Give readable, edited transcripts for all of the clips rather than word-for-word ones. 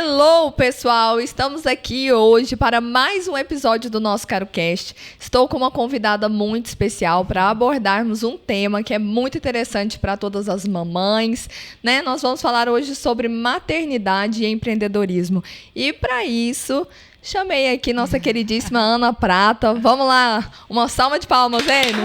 Hello, pessoal! Estamos aqui hoje para mais um episódio do nosso CaroCast. Estou com uma convidada muito especial para abordarmos um tema que é muito interessante para todas as mamães, né? Nós vamos falar hoje sobre maternidade e empreendedorismo. E para isso, chamei aqui nossa queridíssima Ana Prata. Vamos lá, uma salva de palmas, Zênio!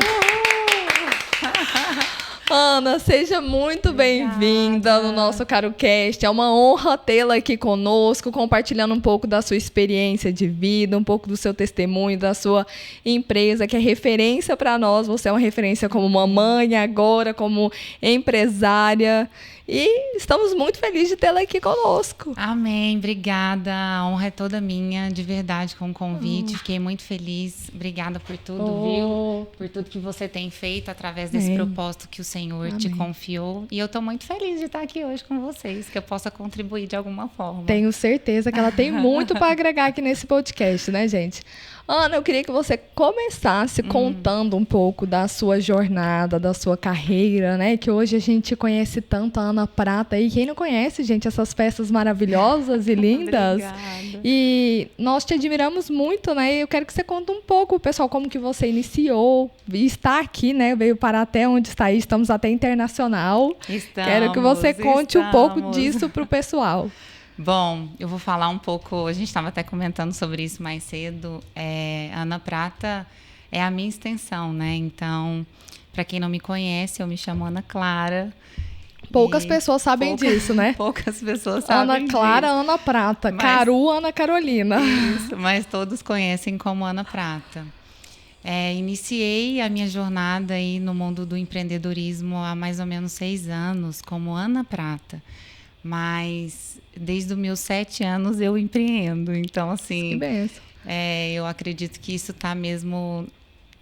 Ana, seja muito bem-vinda no nosso CaroCast. É uma honra tê-la aqui conosco, compartilhando um pouco da sua experiência de vida, um pouco do seu testemunho, da sua empresa, que é referência para nós. Você é uma referência como mamãe, agora como empresária. E estamos muito felizes de tê-la aqui conosco. Amém, obrigada. A honra é toda minha, de verdade, com o convite. Fiquei muito feliz. Obrigada por tudo, viu? Por tudo que você tem feito através desse propósito que o Senhor te confiou. E eu estou muito feliz de estar aqui hoje com vocês, que eu possa contribuir de alguma forma. Tenho certeza que ela tem muito para agregar aqui nesse podcast, né, gente? Ana, eu queria que você começasse contando um pouco da sua jornada, da sua carreira, né? Que hoje a gente conhece tanto a Ana Prata. E quem não conhece, gente, essas peças maravilhosas e lindas. Obrigada. E nós te admiramos muito, né? E eu quero que você conte um pouco, pessoal, como que você iniciou e está aqui, né? Veio parar até onde está aí, estamos até internacional. Quero que você conte um pouco disso para o pessoal. Bom, eu vou falar um pouco, a gente estava até comentando sobre isso mais cedo, Ana Prata é a minha extensão, né? Então, para quem não me conhece, eu me chamo Ana Clara. Poucas pessoas sabem disso, né? Poucas pessoas sabem Ana Clara, disso. Ana Prata, Caru, Ana Carolina. Isso, mas todos conhecem como Ana Prata. Iniciei a minha jornada aí no mundo do empreendedorismo há mais ou menos 6 anos, como Ana Prata. Mas desde os meus 7 anos eu empreendo. Então, assim, que benção. Eu acredito que isso está mesmo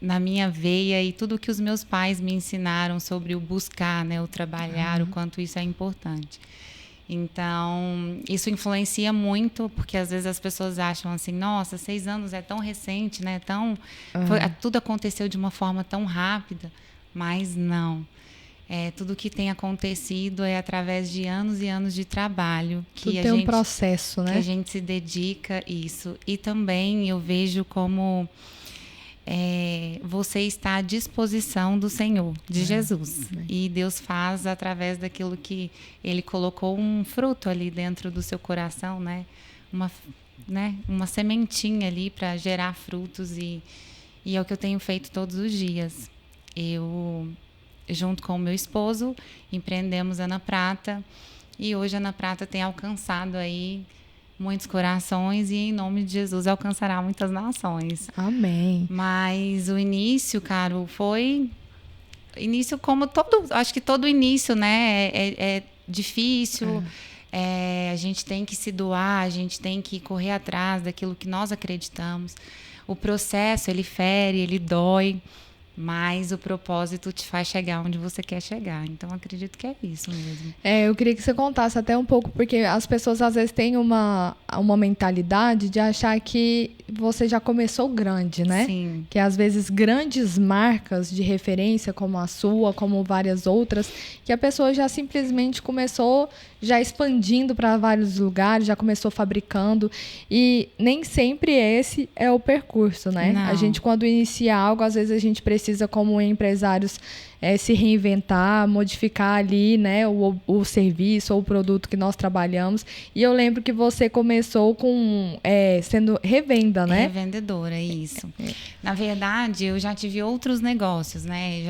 na minha veia e tudo que os meus pais me ensinaram sobre o buscar, né, o trabalhar, o quanto isso é importante. Então, isso influencia muito, porque às vezes as pessoas acham assim, nossa, 6 anos é tão recente, né? Tudo aconteceu de uma forma tão rápida, mas não. Tudo que tem acontecido é através de anos e anos de trabalho. Tudo tem um processo, né? Que a gente se dedica isso. E também eu vejo como você está à disposição do Senhor, de Jesus. E Deus faz através daquilo que Ele colocou um fruto ali dentro do seu coração, né? Uma sementinha ali para gerar frutos. E é o que eu tenho feito todos os dias. Junto com o meu esposo, empreendemos Ana Prata e hoje a Ana Prata tem alcançado aí muitos corações e em nome de Jesus alcançará muitas nações. Amém. Mas o início, Caro, foi início como acho que todo início, né, é difícil, a gente tem que se doar, a gente tem que correr atrás daquilo que nós acreditamos. O processo, ele fere, ele dói, mas o propósito te faz chegar onde você quer chegar. Então, acredito que é isso mesmo. Eu queria que você contasse até um pouco, porque as pessoas às vezes têm uma mentalidade de achar que você já começou grande, né? Sim. Que às vezes grandes marcas de referência, como a sua, como várias outras, que a pessoa já simplesmente começou já expandindo para vários lugares, já começou fabricando. E nem sempre esse é o percurso, né? Não. A gente, quando inicia algo, às vezes a gente precisa, como empresários, se reinventar, modificar ali, né, o serviço ou o produto que nós trabalhamos. E eu lembro que você começou com sendo revenda, né? Revendedora, isso. Na verdade, eu já tive outros negócios, né?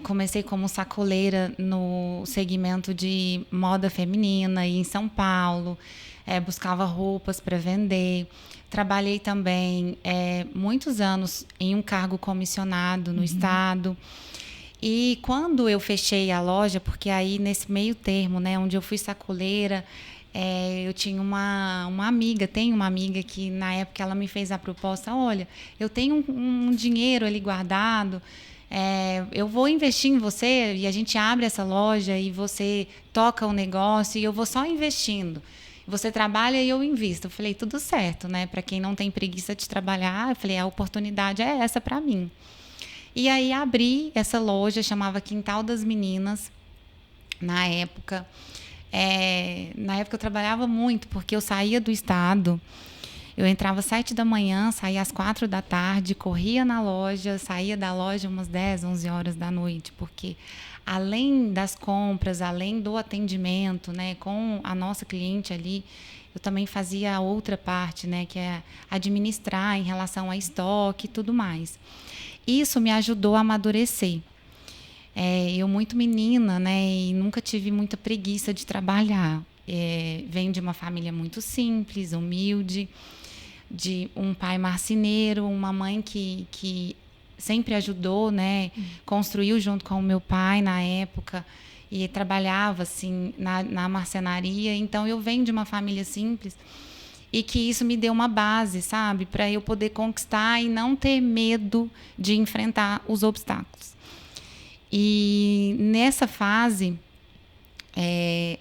Comecei como sacoleira no segmento de moda feminina e em São Paulo. Buscava roupas para vender. Trabalhei também muitos anos em um cargo comissionado no estado. E quando eu fechei a loja, porque aí nesse meio termo, né, onde eu fui sacoleira, eu tinha uma amiga, tenho uma amiga que na época ela me fez a proposta, olha, eu tenho um dinheiro ali guardado, eu vou investir em você e a gente abre essa loja e você toca o negócio e eu vou só investindo. Você trabalha e eu invisto. Eu falei, tudo certo, né? Para quem não tem preguiça de trabalhar, eu falei, a oportunidade é essa para mim. E aí abri essa loja, chamava Quintal das Meninas, na época. Na época eu trabalhava muito, porque eu saía do estado, eu entrava às 7 da manhã, saía às 4 da tarde, corria na loja, saía da loja umas 10, 11 horas da noite, porque além das compras, além do atendimento, né, com a nossa cliente ali, eu também fazia a outra parte, né, que é administrar em relação a estoque e tudo mais. Isso me ajudou a amadurecer. Eu muito menina, né, e nunca tive muita preguiça de trabalhar. Venho de uma família muito simples, humilde, de um pai marceneiro, uma mãe que sempre ajudou, né, construiu junto com o meu pai na época, e trabalhava assim na marcenaria. Então eu venho de uma família simples e que isso me deu uma base, sabe, para eu poder conquistar e não ter medo de enfrentar os obstáculos. E nessa fase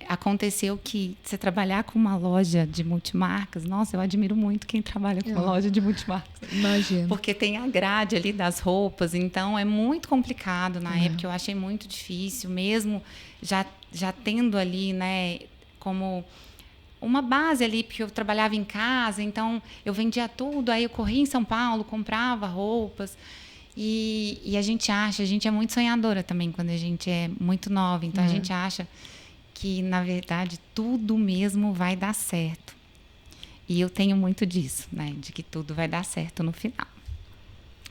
aconteceu que você trabalhar com uma loja de multimarcas, nossa, eu admiro muito quem trabalha com uma loja de multimarcas. Imagino. Porque tem a grade ali das roupas, então é muito complicado na época, eu achei muito difícil, mesmo já tendo ali, né, como uma base ali, porque eu trabalhava em casa, então eu vendia tudo, aí eu corria em São Paulo, comprava roupas. E a gente é muito sonhadora também quando a gente é muito nova, então a gente acha que, na verdade, tudo mesmo vai dar certo. E eu tenho muito disso, né? De que tudo vai dar certo no final.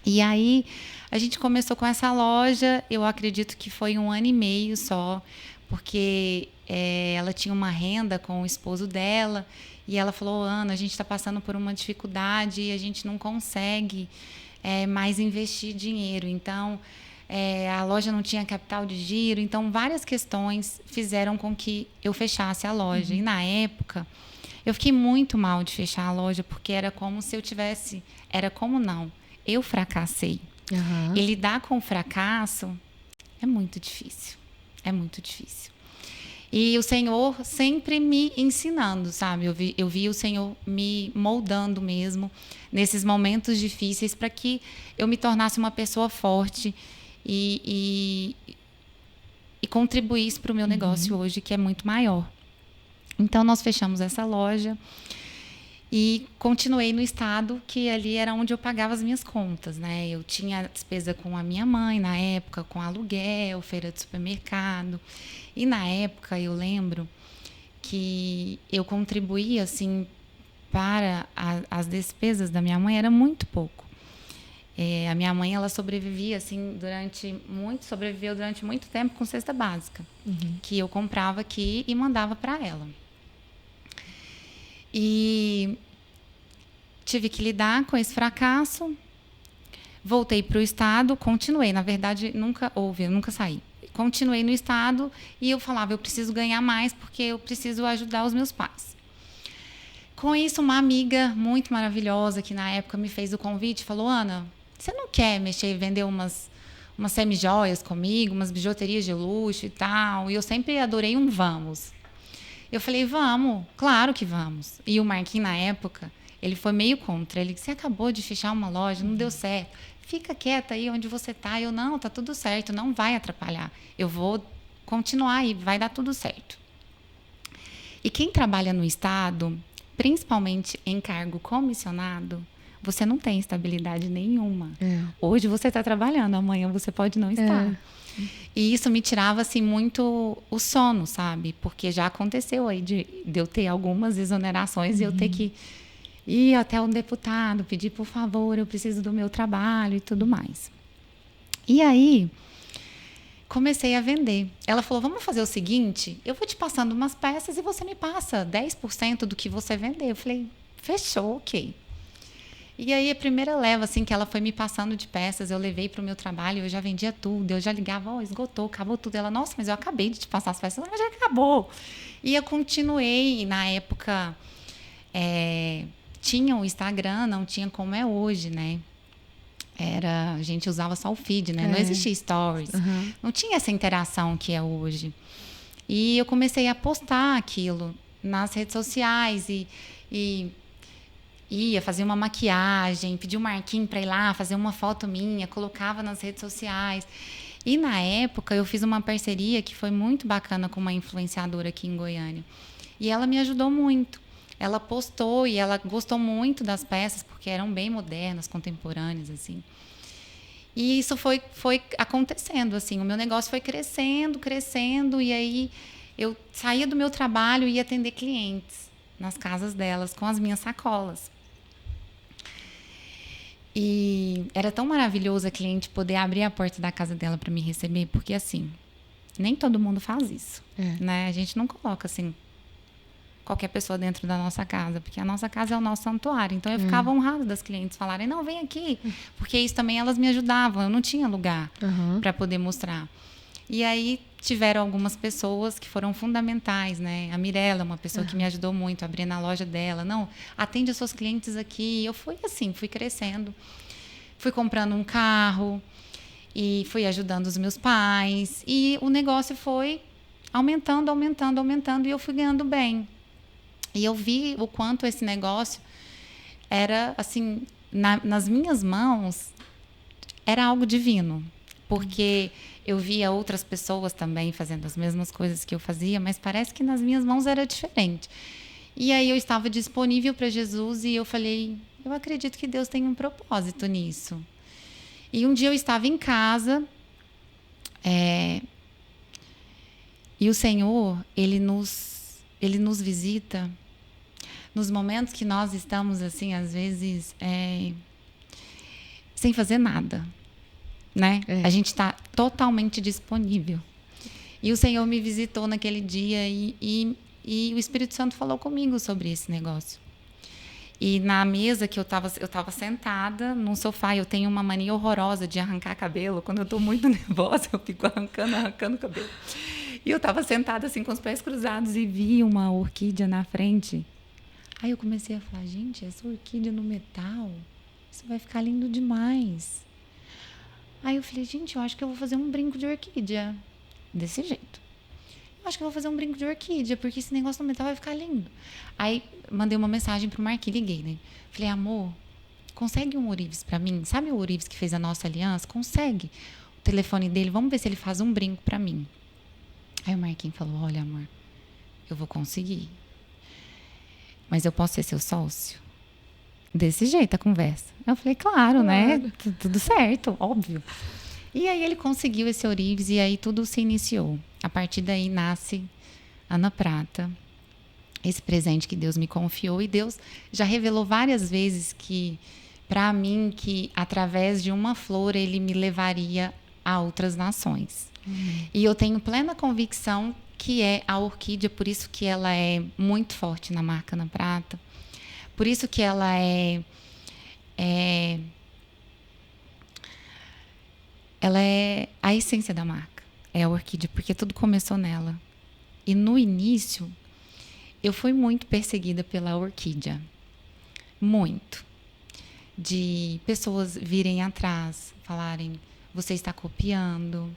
E aí, a gente começou com essa loja, eu acredito que foi 1 ano e meio só, porque ela tinha uma renda com o esposo dela, e ela falou: Ana, a gente está passando por uma dificuldade e a gente não consegue mais investir dinheiro. Então, a loja não tinha capital de giro, então várias questões fizeram com que eu fechasse a loja. E na época, eu fiquei muito mal de fechar a loja, porque era como se eu tivesse... Era como não, eu fracassei. E lidar com o fracasso é muito difícil. É muito difícil. E o Senhor sempre me ensinando, sabe? Eu vi o Senhor me moldando mesmo nesses momentos difíceis para que eu me tornasse uma pessoa forte e contribuísse para o meu negócio hoje, que é muito maior. Então, nós fechamos essa loja e continuei no estado, que ali era onde eu pagava as minhas contas, né? Eu tinha despesa com a minha mãe na época, com aluguel, feira de supermercado. E na época eu lembro que eu contribuía assim para as despesas da minha mãe, era muito pouco. A minha mãe, ela sobrevivia assim sobreviveu durante muito tempo com cesta básica, que eu comprava aqui e mandava para ela. E tive que lidar com esse fracasso. Voltei para o estado, continuei. Na verdade, eu nunca saí. Continuei no estado e eu falava: eu preciso ganhar mais porque eu preciso ajudar os meus pais. Com isso, uma amiga muito maravilhosa, que na época me fez o convite, falou: Ana, você não quer vender umas semi-joias comigo, umas bijuterias de luxo e tal? E eu sempre adorei um vamos. Eu falei: vamos, claro que vamos. E o Marquinhos, na época, ele foi meio contra. Ele disse: você acabou de fechar uma loja, não deu certo. Fica quieta aí onde você está. Eu: não, tá tudo certo, não vai atrapalhar. Eu vou continuar aí, vai dar tudo certo. E quem trabalha no estado, principalmente em cargo comissionado, você não tem estabilidade nenhuma. Hoje você está trabalhando, amanhã você pode não estar. E isso me tirava assim muito o sono, sabe? Porque já aconteceu aí de eu ter algumas exonerações e eu ter que ir até um deputado, pedir: por favor, eu preciso do meu trabalho e tudo mais. E aí, comecei a vender. Ela falou: vamos fazer o seguinte, eu vou te passando umas peças e você me passa 10% do que você vender. Eu falei: fechou, ok. E aí, a primeira leva assim, que ela foi me passando de peças, eu levei para o meu trabalho, eu já vendia tudo, eu já ligava: esgotou, acabou tudo. Ela: nossa, mas eu acabei de te passar as peças. Mas já acabou. E eu continuei. Na época, tinha o Instagram, não tinha como é hoje, né? A gente usava só o feed, né? Não existia stories. Não tinha essa interação que é hoje. E eu comecei a postar aquilo nas redes sociais e ia fazer uma maquiagem, pedi o Marquinhos para ir lá fazer uma foto minha, colocava nas redes sociais. E na época eu fiz uma parceria que foi muito bacana com uma influenciadora aqui em Goiânia. E ela me ajudou muito. Ela postou e ela gostou muito das peças, porque eram bem modernas, contemporâneas, assim. E isso foi acontecendo, assim. O meu negócio foi crescendo. E aí eu saía do meu trabalho e ia atender clientes nas casas delas com as minhas sacolas. E era tão maravilhoso a cliente poder abrir a porta da casa dela para me receber, porque, assim, nem todo mundo faz isso, né? A gente não coloca, assim, qualquer pessoa dentro da nossa casa, porque a nossa casa é o nosso santuário. Então, eu ficava honrada das clientes falarem, não, vem aqui, porque isso também elas me ajudavam. Eu não tinha lugar para poder mostrar. E aí, tiveram algumas pessoas que foram fundamentais, né? A Mirella, uma pessoa que me ajudou muito a abrir na loja dela. Não, atende as suas clientes aqui. Eu fui assim, fui crescendo. Fui comprando um carro e fui ajudando os meus pais. E o negócio foi aumentando e eu fui ganhando bem. E eu vi o quanto esse negócio era, assim, nas minhas mãos, era algo divino. Porque eu via outras pessoas também fazendo as mesmas coisas que eu fazia, mas parece que nas minhas mãos era diferente. E aí eu estava disponível para Jesus e eu falei, eu acredito que Deus tem um propósito nisso. E um dia eu estava em casa e o Senhor, Ele nos visita nos momentos que nós estamos, assim, às vezes, sem fazer nada. Né? A gente está totalmente disponível. E o Senhor me visitou naquele dia e o Espírito Santo falou comigo sobre esse negócio. E na mesa que eu estava sentada num sofá, eu tenho uma mania horrorosa de arrancar cabelo. Quando eu estou muito nervosa, eu fico arrancando o cabelo. E eu estava sentada assim com os pés cruzados e vi uma orquídea na frente. Aí eu comecei a falar, gente, essa orquídea no metal, isso vai ficar lindo demais. Aí eu falei, gente, eu acho que eu vou fazer um brinco de orquídea. Desse jeito. Eu acho que eu vou fazer um brinco de orquídea, porque esse negócio no metal vai ficar lindo. Aí mandei uma mensagem pro Marquinhos, liguei, né? Falei, amor, consegue um ourives pra mim? Sabe o ourives que fez a nossa aliança? Consegue. O telefone dele, vamos ver se ele faz um brinco pra mim. Aí o Marquinhos falou, olha, amor, eu vou conseguir. Mas eu posso ser seu sócio? Desse jeito a conversa. Eu falei, claro, né? Tudo certo, óbvio. E aí ele conseguiu esse ourives e aí tudo se iniciou. A partir daí nasce Ana Prata, esse presente que Deus me confiou. E Deus já revelou várias vezes que, para mim, que através de uma flor ele me levaria a outras nações. E eu tenho plena convicção que é a orquídea, por isso que ela é muito forte na marca Ana Prata. Por isso que ela ela é a essência da marca, é a orquídea, porque tudo começou nela. E no início, eu fui muito perseguida pela orquídea. Muito. De pessoas virem atrás, falarem, você está copiando.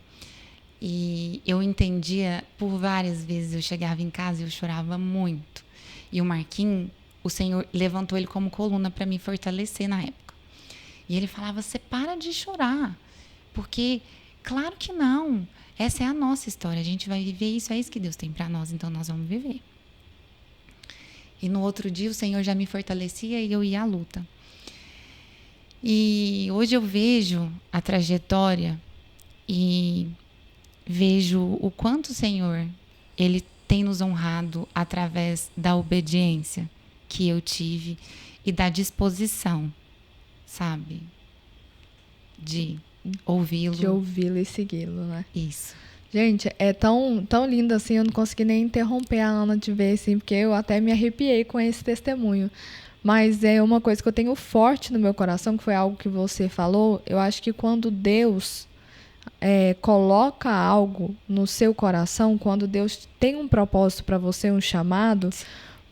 E eu entendia, por várias vezes, eu chegava em casa e eu chorava muito. E o Marquinhos, o Senhor levantou ele como coluna para me fortalecer na época. E ele falava, você para de chorar. Porque, claro que não. Essa é a nossa história. A gente vai viver isso. É isso que Deus tem para nós. Então, nós vamos viver. E no outro dia, o Senhor já me fortalecia e eu ia à luta. E hoje eu vejo a trajetória e vejo o quanto o Senhor, Ele tem nos honrado através da obediência que eu tive e da disposição, sabe? De ouvi-lo. De ouvi-lo e segui-lo, né? Isso. Gente, é tão lindo assim, eu não consegui nem interromper a Ana de ver, assim, porque eu até me arrepiei com esse testemunho. Mas é uma coisa que eu tenho forte no meu coração, que foi algo que você falou. Eu acho que quando Deus coloca algo no seu coração, quando Deus tem um propósito para você, um chamado,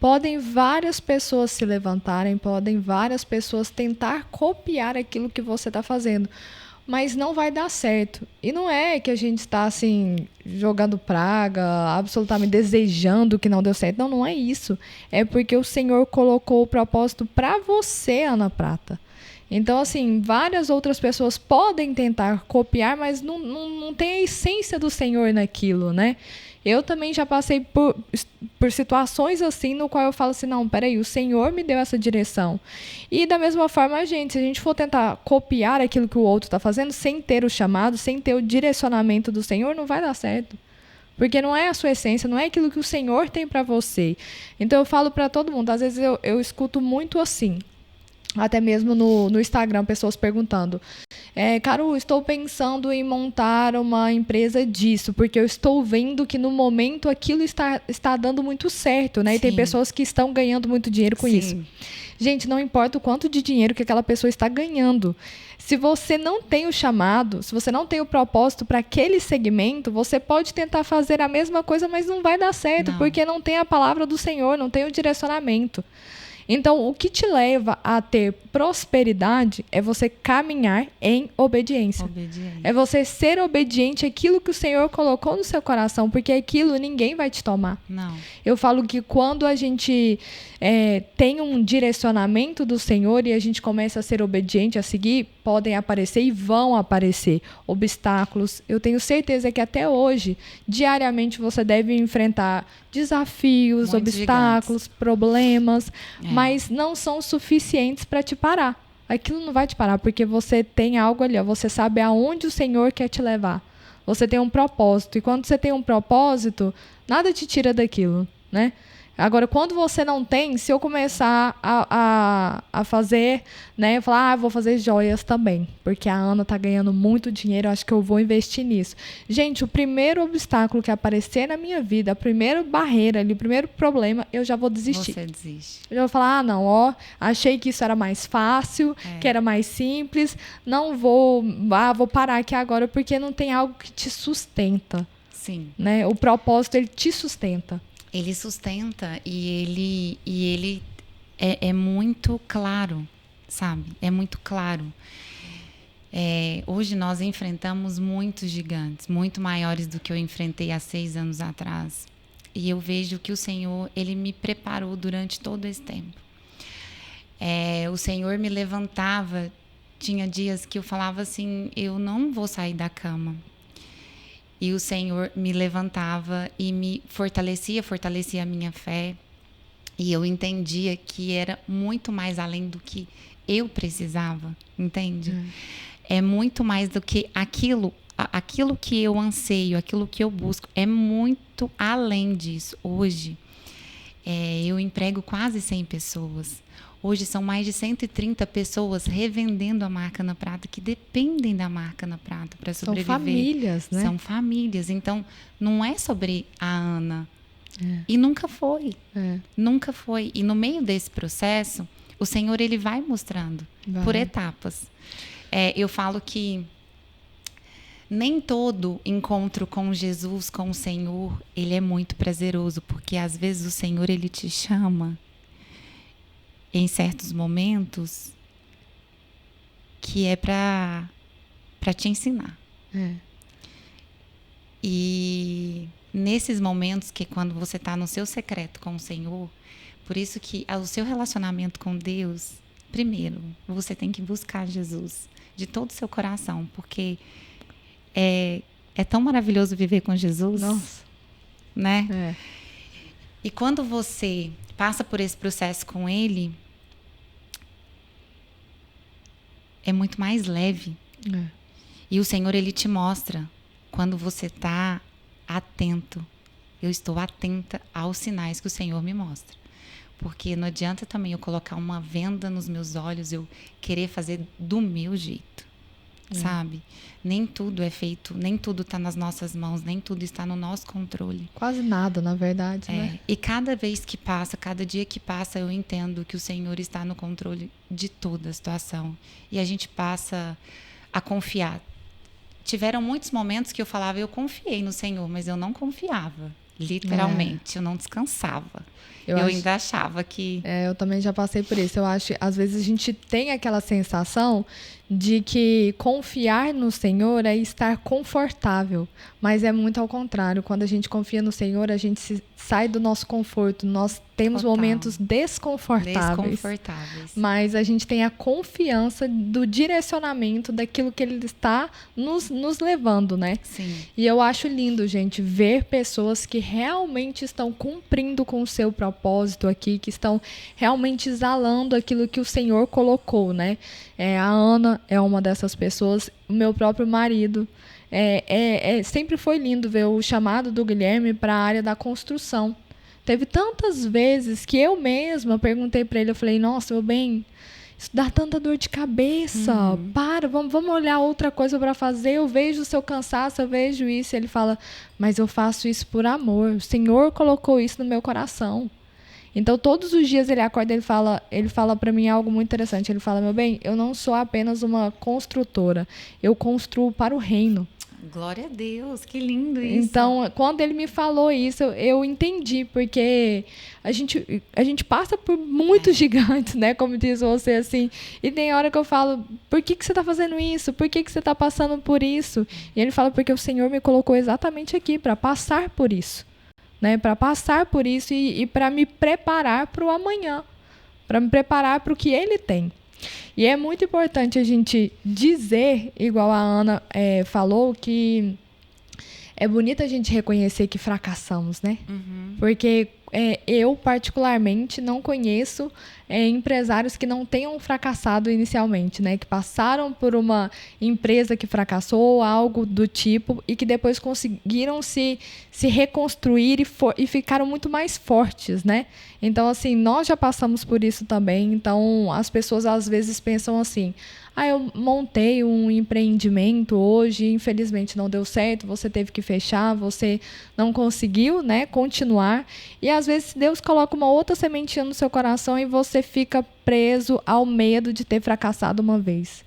podem várias pessoas se levantarem, podem várias pessoas tentar copiar aquilo que você está fazendo, mas não vai dar certo. E não é que a gente está assim, jogando praga, absolutamente desejando que não deu certo. Não, não é isso. É porque o Senhor colocou o propósito para você, Ana Prata. Então, assim, várias outras pessoas podem tentar copiar, mas não tem a essência do Senhor naquilo, né? Eu também já passei por situações assim, no qual eu falo assim, não, peraí, o Senhor me deu essa direção. E da mesma forma, se a gente for tentar copiar aquilo que o outro está fazendo, sem ter o chamado, sem ter o direcionamento do Senhor, não vai dar certo. Porque não é a sua essência, não é aquilo que o Senhor tem para você. Então eu falo para todo mundo, às vezes eu escuto muito assim, até mesmo no Instagram, pessoas perguntando, Caru, estou pensando em montar uma empresa disso, porque eu estou vendo que no momento aquilo está dando muito certo, né? Sim. E tem pessoas que estão ganhando muito dinheiro com isso. Gente, não importa o quanto de dinheiro que aquela pessoa está ganhando. Se você não tem o chamado, se você não tem o propósito para aquele segmento, você pode tentar fazer a mesma coisa, mas não vai dar certo, porque não tem a palavra do Senhor, não tem o direcionamento. Então, o que te leva a ter prosperidade é você caminhar em obediência. É você ser obediente àquilo que o Senhor colocou no seu coração, porque aquilo ninguém vai te tomar. Não. Eu falo que quando a gente tem um direcionamento do Senhor e a gente começa a ser obediente, a seguir, podem aparecer e vão aparecer obstáculos. Eu tenho certeza que até hoje, diariamente, você deve enfrentar desafios, obstáculos, problemas, mas não são suficientes para te parar. Aquilo não vai te parar, porque você tem algo ali, você sabe aonde o Senhor quer te levar. Você tem um propósito, e quando você tem um propósito, nada te tira daquilo, né? Agora, quando você não tem, se eu começar a fazer, né, falar, vou fazer joias também, porque a Ana está ganhando muito dinheiro, acho que eu vou investir nisso. Gente, o primeiro obstáculo que aparecer na minha vida, a primeira barreira ali, o primeiro problema, eu já vou desistir. Você desiste. Eu já vou falar, não, achei que isso era mais fácil, que era mais simples, não vou parar aqui agora, porque não tem algo que te sustenta. Sim. Né? O propósito, ele te sustenta. Ele sustenta e ele é muito claro, sabe? É muito claro. Hoje nós enfrentamos muitos gigantes, muito maiores do que eu enfrentei há 6 anos atrás. E eu vejo que o Senhor, Ele me preparou durante todo esse tempo. O Senhor me levantava, tinha dias que eu falava assim, eu não vou sair da cama. E o Senhor me levantava e me fortalecia a minha fé. E eu entendia que era muito mais além do que eu precisava, entende? É muito mais do que aquilo que eu anseio, aquilo que eu busco. É muito além disso. Hoje, eu emprego quase 100 pessoas. Hoje são mais de 130 pessoas revendendo a marca Ana Prata, que dependem da marca Ana Prata para sobreviver. São famílias, né? São famílias. Então, não é sobre a Ana. E nunca foi. Nunca foi. E no meio desse processo, o Senhor, Ele vai mostrando por etapas. Eu falo que nem todo encontro com Jesus, com o Senhor, ele é muito prazeroso, porque às vezes o Senhor, Ele te chama em certos momentos que é para te ensinar. E nesses momentos que quando você está no seu secreto com o Senhor, por isso que o seu relacionamento com Deus, primeiro, você tem que buscar Jesus de todo o seu coração, porque é tão maravilhoso viver com Jesus. Nossa. Né? E quando você passa por esse processo com Ele, é muito mais leve. E o Senhor, Ele te mostra quando você está atento. Eu estou atenta aos sinais que o Senhor me mostra. Porque não adianta também eu colocar uma venda nos meus olhos, eu querer fazer do meu jeito, sabe? Nem tudo é feito, nem tudo está nas nossas mãos, nem tudo está no nosso controle. Quase nada, na verdade, né? E cada vez que passa, cada dia que passa, eu entendo que o Senhor está no controle de toda a situação. E a gente passa a confiar. Tiveram muitos momentos que eu falava, eu confiei no Senhor, mas eu não confiava. Literalmente, eu não descansava. Eu ainda achava que... eu também já passei por isso. Eu acho que às vezes a gente tem aquela sensação de que confiar no Senhor é estar confortável, mas é muito ao contrário. Quando a gente confia no Senhor, a gente sai do nosso conforto. Nós temos momentos desconfortáveis, mas a gente tem a confiança do direcionamento daquilo que Ele está nos levando, né? Sim. E eu acho lindo, gente, ver pessoas que realmente estão cumprindo com o seu propósito aqui, que estão realmente exalando aquilo que o Senhor colocou, né? A Ana é uma dessas pessoas, o meu próprio marido. Sempre foi lindo ver o chamado do Guilherme para a área da construção. Teve tantas vezes que eu mesma perguntei para ele, eu falei, nossa, meu bem, isso dá tanta dor de cabeça, vamos olhar outra coisa para fazer, eu vejo o seu cansaço, eu vejo isso. E ele fala, mas eu faço isso por amor, o Senhor colocou isso no meu coração. Então, todos os dias ele acorda e ele fala para mim algo muito interessante. Ele fala, meu bem, eu não sou apenas uma construtora, eu construo para o reino. Glória a Deus, que lindo isso. Então, quando ele me falou isso, eu entendi, porque a gente passa por muitos gigantes, né? Como diz você, assim. E tem hora que eu falo, por que você está fazendo isso? Por que você está passando por isso? E ele fala, porque o Senhor me colocou exatamente aqui, para passar por isso. Né? Para passar por isso e para me preparar para o amanhã. Para me preparar para o que Ele tem. E é muito importante a gente dizer, igual a Ana falou, que é bonito a gente reconhecer que fracassamos, né? Porque eu, particularmente, não conheço empresários que não tenham fracassado inicialmente, né? Que passaram por uma empresa que fracassou, algo do tipo, e que depois conseguiram se reconstruir e ficaram muito mais fortes, né? Então, assim, nós já passamos por isso também. Então, as pessoas às vezes pensam assim, eu montei um empreendimento hoje, infelizmente não deu certo, você teve que fechar, você não conseguiu, né, continuar. E às vezes Deus coloca uma outra sementinha no seu coração e você fica preso ao medo de ter fracassado uma vez.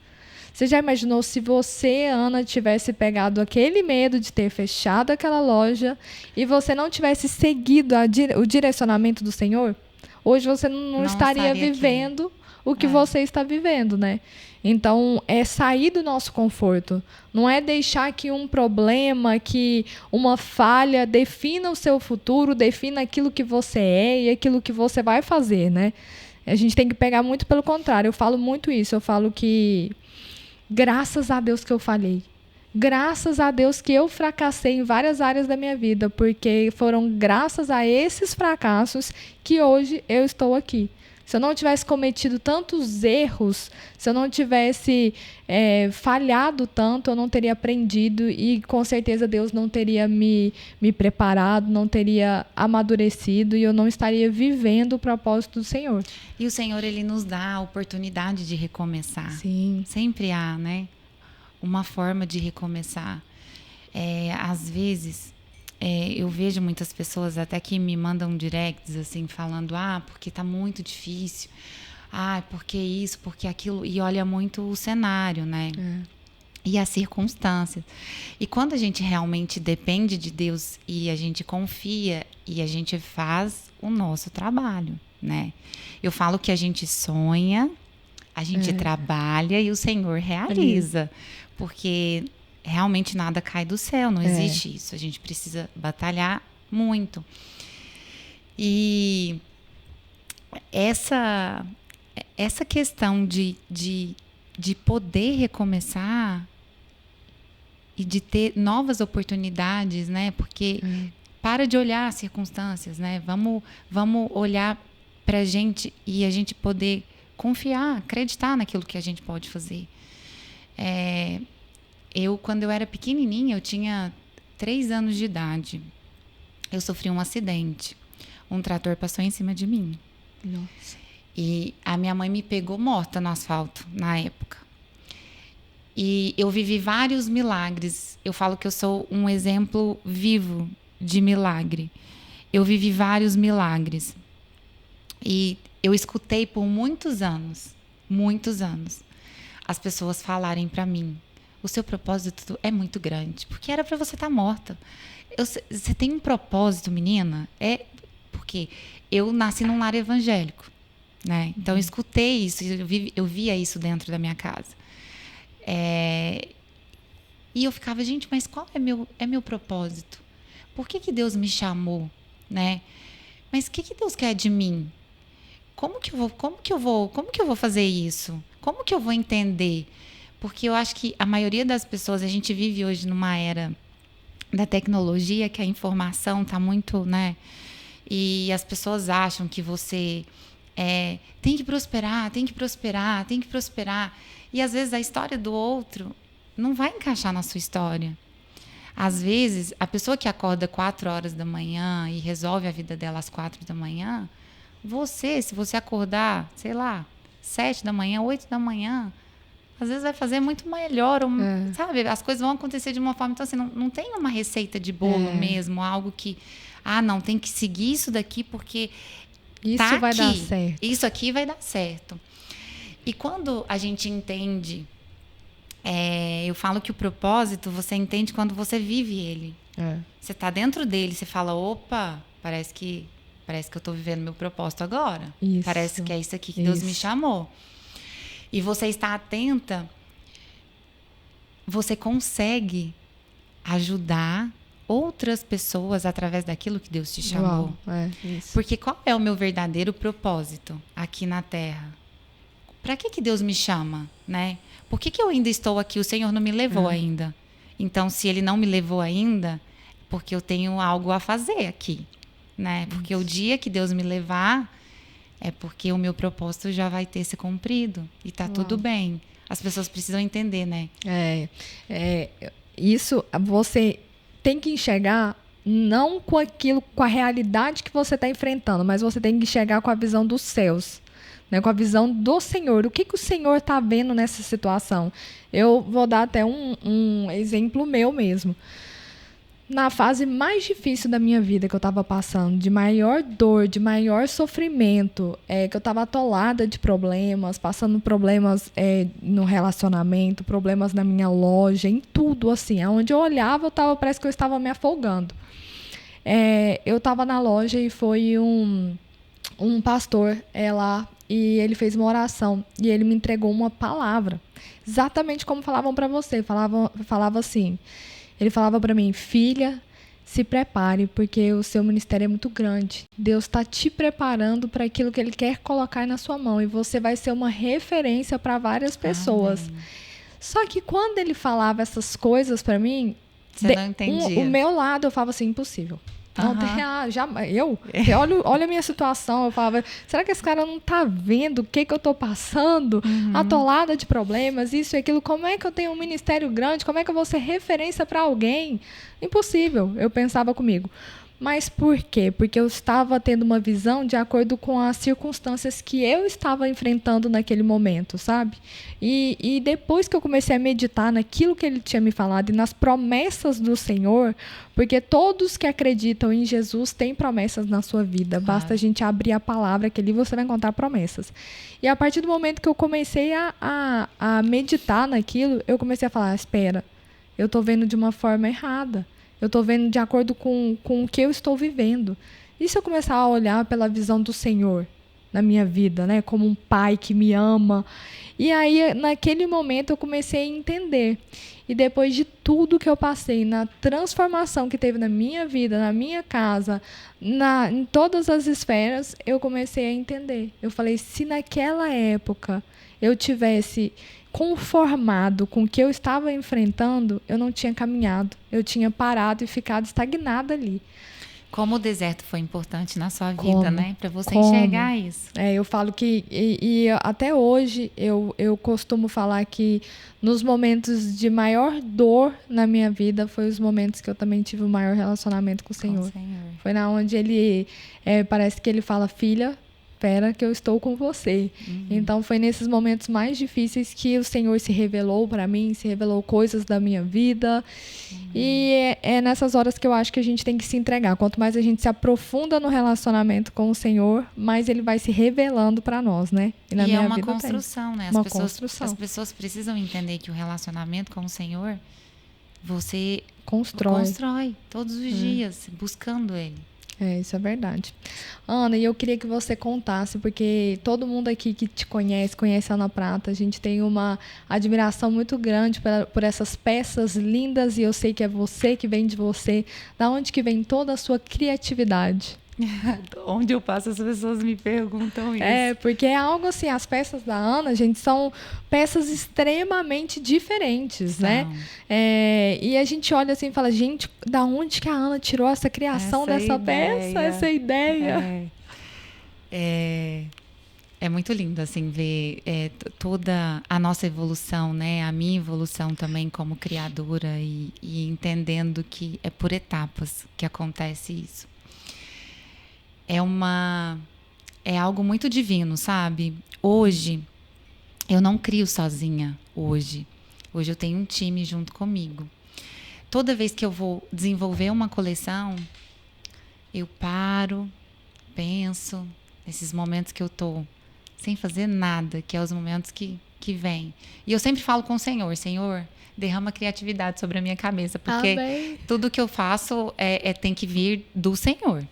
Você já imaginou se você, Ana, tivesse pegado aquele medo de ter fechado aquela loja e você não tivesse seguido o direcionamento do Senhor? Hoje você não estaria vivendo o que você está vivendo, né? Então, é sair do nosso conforto. Não é deixar que um problema, que uma falha defina o seu futuro, defina aquilo que você é e aquilo que você vai fazer, né? A gente tem que pegar muito pelo contrário. Eu falo muito isso. Eu falo que graças a Deus que eu falhei. Graças a Deus que eu fracassei em várias áreas da minha vida, porque foram graças a esses fracassos que hoje eu estou aqui. Se eu não tivesse cometido tantos erros, se eu não tivesse falhado tanto, eu não teria aprendido e, com certeza, Deus não teria me preparado, não teria amadurecido e eu não estaria vivendo o propósito do Senhor. E o Senhor, Ele nos dá a oportunidade de recomeçar. Sim. Sempre há, né? Uma forma de recomeçar. Às vezes... eu vejo muitas pessoas até que me mandam directs assim, falando, porque tá muito difícil, porque isso, porque aquilo, e olha muito o cenário, né? E as circunstâncias. E quando a gente realmente depende de Deus e a gente confia e a gente faz o nosso trabalho, né? Eu falo que a gente sonha, a gente trabalha e o Senhor realiza, porque... realmente nada cai do céu, não existe isso. A gente precisa batalhar muito. E essa questão de poder recomeçar e de ter novas oportunidades, né? Porque para de olhar as circunstâncias, né? Vamos olhar para a gente e a gente poder confiar, acreditar naquilo que a gente pode fazer. Quando eu era pequenininha, eu tinha 3 anos de idade. Eu sofri um acidente. Um trator passou em cima de mim. Nossa. E a minha mãe me pegou morta no asfalto, na época. E eu vivi vários milagres. Eu falo que eu sou um exemplo vivo de milagre. Eu vivi vários milagres. E eu escutei por muitos anos, as pessoas falarem para mim, o seu propósito é muito grande, porque era para você estar morta. Você tem um propósito, menina? Porque eu nasci num lar evangélico, né? Então eu escutei isso, eu via isso dentro da minha casa. E eu ficava, gente, mas qual é meu propósito? Por que Deus me chamou, né? Mas o que Deus quer de mim? Como que eu vou fazer isso? Como que eu vou entender? Porque eu acho que a maioria das pessoas, a gente vive hoje numa era da tecnologia, que a informação está muito, né? E as pessoas acham que você tem que prosperar, tem que prosperar, tem que prosperar. E às vezes a história do outro não vai encaixar na sua história. Às vezes, a pessoa que acorda 4 horas da manhã e resolve a vida dela às 4 da manhã, se você acordar, sei lá, 7 da manhã, 8 da manhã, às vezes vai fazer muito melhor, sabe? As coisas vão acontecer de uma forma... Então, assim, não tem uma receita de bolo mesmo, algo que... não, tem que seguir isso daqui porque isso vai dar certo. Isso aqui vai dar certo. E quando a gente entende... eu falo que o propósito, você entende quando você vive ele. Você está dentro dele, você fala, opa, parece que eu estou vivendo meu propósito agora. Isso. Parece que é isso aqui que Deus me chamou. E você está atenta, você consegue ajudar outras pessoas através daquilo que Deus te chamou. Isso. Porque qual é o meu verdadeiro propósito aqui na Terra? Para que Deus me chama, né? Por que eu ainda estou aqui? O Senhor não me levou ainda. Então, se Ele não me levou ainda, porque eu tenho algo a fazer aqui, né? Porque o dia que Deus me levar, é porque o meu propósito já vai ter se cumprido. E tá tudo bem. As pessoas precisam entender, né? Isso você tem que enxergar não com a realidade que você está enfrentando, mas você tem que enxergar com a visão dos céus. Né, com a visão do Senhor. O que o Senhor está vendo nessa situação? Eu vou dar até um exemplo meu mesmo. Na fase mais difícil da minha vida que eu estava passando, de maior dor, de maior sofrimento, que eu estava atolada de problemas, passando problemas no relacionamento, problemas na minha loja, em tudo, assim. Aonde eu olhava, parece que eu estava me afogando. Eu estava na loja e foi um pastor lá, e ele fez uma oração e ele me entregou uma palavra, exatamente como falavam para você. Falava assim, ele falava para mim, filha, se prepare, porque o seu ministério é muito grande. Deus está te preparando para aquilo que Ele quer colocar na sua mão, e você vai ser uma referência para várias pessoas. Amém. Só que quando ele falava essas coisas para mim, você não entendia. O meu lado, eu falava assim, impossível. Não, olha a minha situação, eu falava, será que esse cara não tá vendo o que eu tô passando? Atolada de problemas, isso e aquilo, como é que eu tenho um ministério grande, como é que eu vou ser referência para alguém? Impossível, eu pensava comigo. Mas por quê? Porque eu estava tendo uma visão de acordo com as circunstâncias que eu estava enfrentando naquele momento, sabe? E depois que eu comecei a meditar naquilo que ele tinha me falado e nas promessas do Senhor, porque todos que acreditam em Jesus têm promessas na sua vida. Claro. Basta a gente abrir a palavra que ali você vai encontrar promessas. E a partir do momento que eu comecei a meditar naquilo, eu comecei a falar, espera, eu estou vendo de uma forma errada. Eu estou vendo de acordo com o que eu estou vivendo. E se eu começar a olhar pela visão do Senhor na minha vida, né? Como um pai que me ama. E aí, naquele momento, eu comecei a entender. E depois de tudo que eu passei, na transformação que teve na minha vida, na minha casa, em todas as esferas, eu comecei a entender. Eu falei, se naquela época eu tivesse conformado com o que eu estava enfrentando, eu não tinha caminhado. Eu tinha parado e ficado estagnada ali. Como o deserto foi importante na sua vida, né? Para você enxergar isso. Eu falo que, e até hoje, eu costumo falar que nos momentos de maior dor na minha vida, foi os momentos que eu também tive o maior relacionamento com o Senhor. Foi na onde ele, parece que ele fala, filha, espera que eu estou com você. Então, foi nesses momentos mais difíceis que o Senhor se revelou para mim, se revelou coisas da minha vida. E é nessas horas que eu acho que a gente tem que se entregar. Quanto mais a gente se aprofunda no relacionamento com o Senhor, mais Ele vai se revelando para nós, né? E é uma construção, né? As pessoas precisam entender que o relacionamento com o Senhor, você constrói todos os dias, buscando Ele. Isso é verdade. Ana, e eu queria que você contasse, porque todo mundo aqui que te conhece, conhece a Ana Prata, a gente tem uma admiração muito grande por essas peças lindas, e eu sei que é você, que vem de você. Da onde que vem toda a sua criatividade? Onde eu passo, as pessoas me perguntam isso. Porque é algo assim, as peças da Ana, gente, são peças extremamente diferentes, né? E a gente olha assim e fala, gente, da onde que a Ana tirou essa criação dessa peça, essa ideia? É muito lindo, assim, ver toda a nossa evolução, né? A minha evolução também como criadora e entendendo que é por etapas que acontece isso. É algo muito divino, sabe? Hoje, eu não crio sozinha, hoje eu tenho um time junto comigo. Toda vez que eu vou desenvolver uma coleção, eu paro, penso, nesses momentos que eu tô sem fazer nada, que é os momentos que vêm. E eu sempre falo com o Senhor, derrama criatividade sobre a minha cabeça, porque tudo que eu faço tem que vir do Senhor.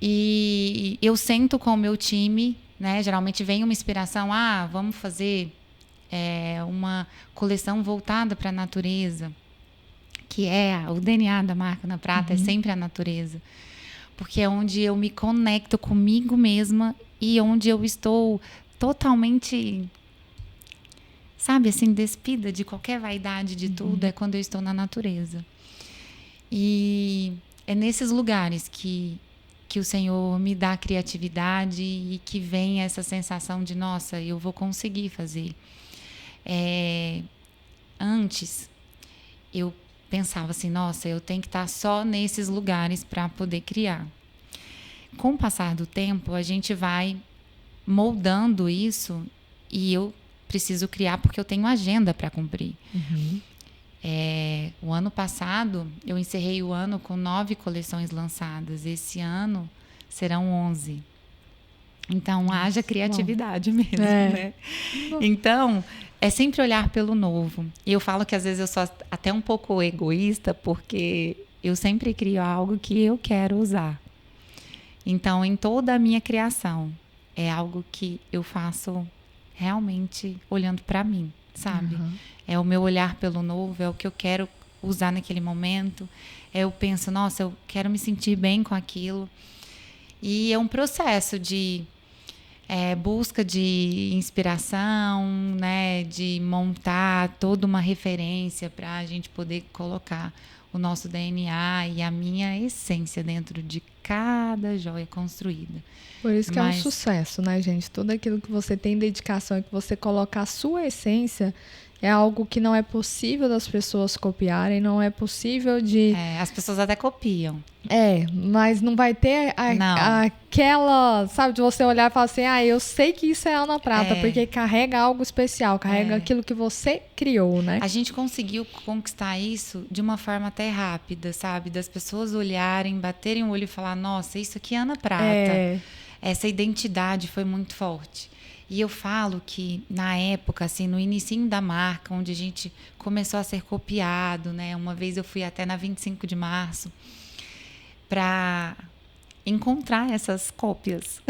E eu sento com o meu time, né? Geralmente vem uma inspiração, vamos fazer uma coleção voltada para a natureza, que é o DNA da marca Ana Prata, é sempre a natureza. Porque é onde eu me conecto comigo mesma e onde eu estou totalmente, sabe, assim, despida de qualquer vaidade de tudo, é quando eu estou na natureza. E é nesses lugares que o Senhor me dá criatividade e que vem essa sensação de, nossa, eu vou conseguir fazer. Antes, eu pensava assim, nossa, eu tenho que estar só nesses lugares para poder criar. Com o passar do tempo, a gente vai moldando isso e eu preciso criar porque eu tenho agenda para cumprir. O ano passado, eu encerrei o ano com 9 coleções lançadas. Esse ano serão 11. Então, haja criatividade mesmo, né? Então, é sempre olhar pelo novo. E eu falo que às vezes eu sou até um pouco egoísta, porque eu sempre crio algo que eu quero usar. Então, em toda a minha criação, é algo que eu faço realmente olhando para mim, sabe? É o meu olhar pelo novo, é o que eu quero usar naquele momento. Eu penso, nossa, eu quero me sentir bem com aquilo. E é um processo de busca de inspiração, né? De montar toda uma referência para a gente poder colocar o nosso DNA e a minha essência dentro de cada joia construída. Por isso que é um sucesso, né, gente? Tudo aquilo que você tem dedicação e que você coloca a sua essência é algo que não é possível das pessoas copiarem, não é possível de... as pessoas até copiam. Mas não vai ter aquela, sabe, de você olhar e falar assim, eu sei que isso é Ana Prata, porque carrega algo especial, carrega aquilo que você criou, né? A gente conseguiu conquistar isso de uma forma até rápida, sabe? Das pessoas olharem, baterem o olho e falar, nossa, isso aqui é Ana Prata. Essa identidade foi muito forte. E eu falo que, na época, assim, no inicinho da marca, onde a gente começou a ser copiado, né? Uma vez eu fui até na 25 de março para encontrar essas cópias.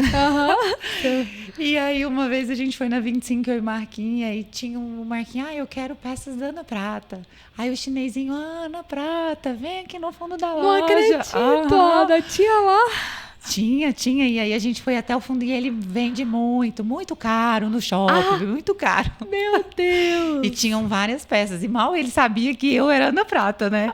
E aí, uma vez a gente foi na 25, eu e Marquinha, e tinha um Marquinha, eu quero peças da Ana Prata. Aí o chinesinho, Ana Prata, vem aqui no fundo da loja. Não acredito, Ana, tinha lá... Tinha. E aí a gente foi até o fundo e ele vende muito, muito caro no shopping, muito caro. Meu Deus! E tinham várias peças. E mal ele sabia que eu era Ana Prata, né?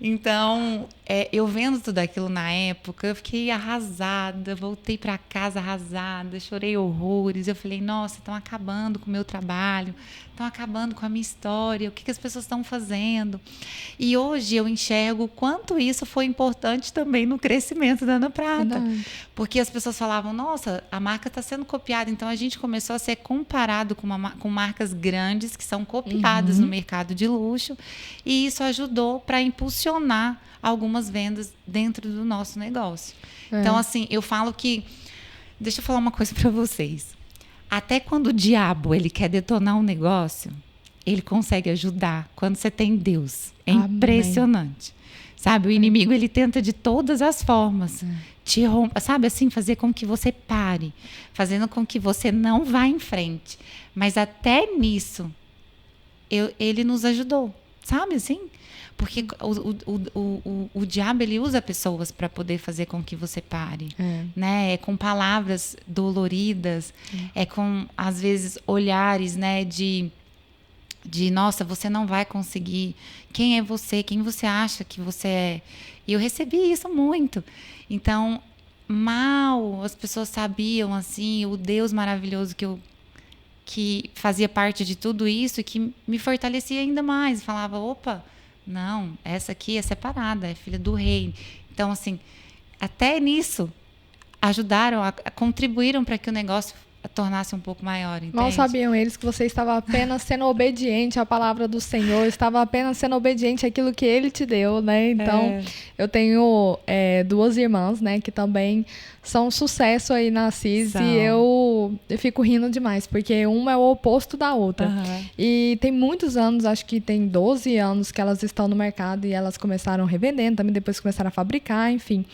Então, eu vendo tudo aquilo na época, eu fiquei arrasada, voltei para casa arrasada, chorei horrores. Eu falei, nossa, estão acabando com o meu trabalho, estão acabando com a minha história, o que as pessoas estão fazendo? E hoje eu enxergo o quanto isso foi importante também no crescimento da Ana Prata. Porque as pessoas falavam, nossa, a marca está sendo copiada. Então, a gente começou a ser comparado com marcas grandes que são copiadas no mercado de luxo. E isso ajudou para impulsionar algumas vendas dentro do nosso negócio. Então, assim, eu falo que... Deixa eu falar uma coisa para vocês. Até quando o diabo ele quer detonar um negócio, ele consegue ajudar quando você tem Deus. É impressionante. Sabe? O inimigo, ele tenta de todas as formas te romper, sabe? Assim, fazer com que você pare, fazendo com que você não vá em frente. Mas até nisso, ele nos ajudou, sabe assim? Porque o diabo, ele usa pessoas para poder fazer com que você pare, né? É com palavras doloridas, é com, às vezes, olhares, né? De nossa, você não vai conseguir. Quem é você? Quem você acha que você é? E eu recebi isso muito. Então, mal as pessoas sabiam, assim, o Deus maravilhoso que fazia parte de tudo isso e que me fortalecia ainda mais. Falava, opa, não, essa aqui é separada, é filha do rei. Então, assim, até nisso, ajudaram, contribuíram para que o negócio tornasse um pouco maior, entende? Mal sabiam eles que você estava apenas sendo obediente à palavra do Senhor, estava apenas sendo obediente àquilo que Ele te deu, né? Então, eu tenho 2 irmãs, né, que também são um sucesso aí na CIS, e eu fico rindo demais, porque uma é o oposto da outra. E tem muitos anos, acho que tem 12 anos que elas estão no mercado, e elas começaram revendendo, também depois começaram a fabricar, enfim.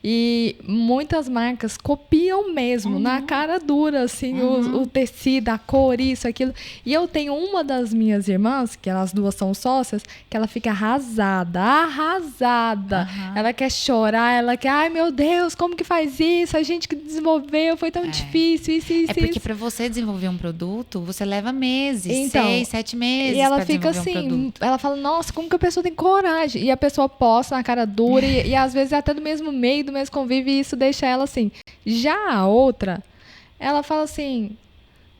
E muitas marcas copiam mesmo, na cara dura, assim, o tecido, a cor, isso, aquilo. E eu tenho uma das minhas irmãs, que elas 2 são sócias, que ela fica arrasada. Ela quer chorar, ela quer, ai meu Deus, como que faz isso? A gente que desenvolveu, foi tão difícil, isso. Porque para você desenvolver um produto, você leva meses, então, 6, 7 meses. E ela fica assim, ela fala, nossa, como que a pessoa tem coragem? E a pessoa posta na cara dura, e às vezes é até do mesmo meio, do mesmo convívio, e isso deixa ela assim. Já a outra, ela fala assim,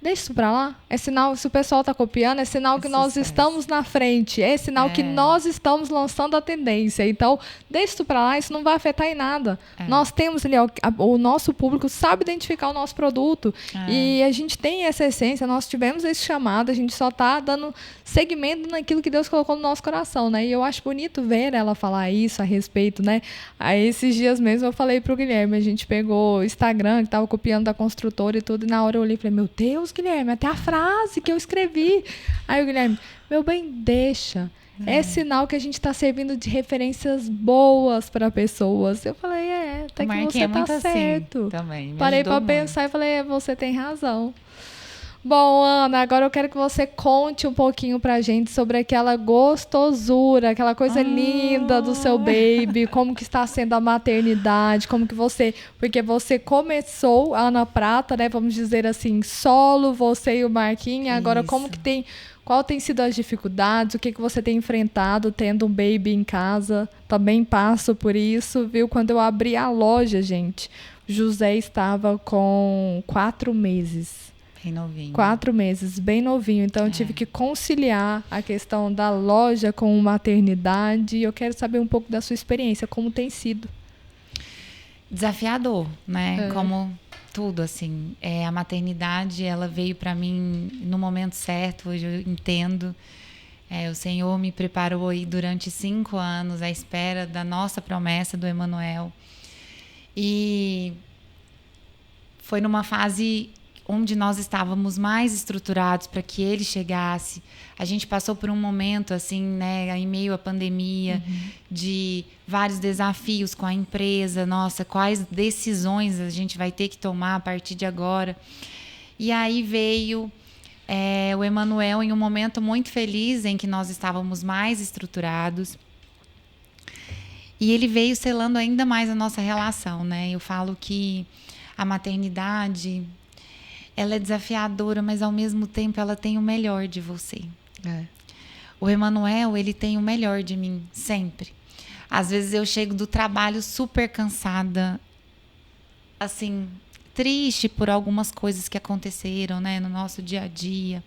deixa isso pra lá. É sinal, se o pessoal está copiando, é sinal que nós estamos na frente. É sinal que nós estamos lançando a tendência. Então, deixa isso pra lá, isso não vai afetar em nada. Nós temos ali, o nosso público sabe identificar o nosso produto. E a gente tem essa essência, nós tivemos esse chamado, a gente só está dando segmento naquilo que Deus colocou no nosso coração, né? E eu acho bonito ver ela falar isso a respeito, né? Aí, esses dias mesmo, eu falei pro Guilherme, a gente pegou o Instagram, que estava copiando da construtora e tudo, e na hora eu olhei e falei, meu Deus, Guilherme, até a frase que eu escrevi. Aí o Guilherme, meu bem, deixa. É sinal que a gente está servindo de referências boas para pessoas. Eu falei, até que você tá certo. Assim, também. Parei para pensar e falei, você tem razão. Bom, Ana, agora eu quero que você conte um pouquinho pra gente sobre aquela gostosura, aquela coisa linda do seu baby, como que está sendo a maternidade, como que você... Porque você começou, a Ana Prata, né, vamos dizer assim, solo, você e o Marquinhos, agora como que tem... Qual tem sido as dificuldades, o que você tem enfrentado tendo um baby em casa? Também passo por isso, viu? Quando eu abri a loja, gente, José estava com 4 meses. Bem novinho. 4 meses, bem novinho. Então, eu tive que conciliar a questão da loja com maternidade. E eu quero saber um pouco da sua experiência, como tem sido. Desafiador, né? Como tudo, assim. A maternidade, ela veio para mim no momento certo, hoje eu entendo. O Senhor me preparou aí durante 5 anos à espera da nossa promessa do Emanuel. E foi numa fase onde nós estávamos mais estruturados para que ele chegasse. A gente passou por um momento, assim, né, em meio à pandemia, de vários desafios com a empresa. Nossa, quais decisões a gente vai ter que tomar a partir de agora? E aí veio o Emanuel em um momento muito feliz, em que nós estávamos mais estruturados. E ele veio selando ainda mais a nossa relação, né? Eu falo que a maternidade... ela é desafiadora, mas ao mesmo tempo ela tem o melhor de você. O Emanuel, ele tem o melhor de mim, sempre. Às vezes eu chego do trabalho super cansada, assim, triste por algumas coisas que aconteceram, né, no nosso dia a dia.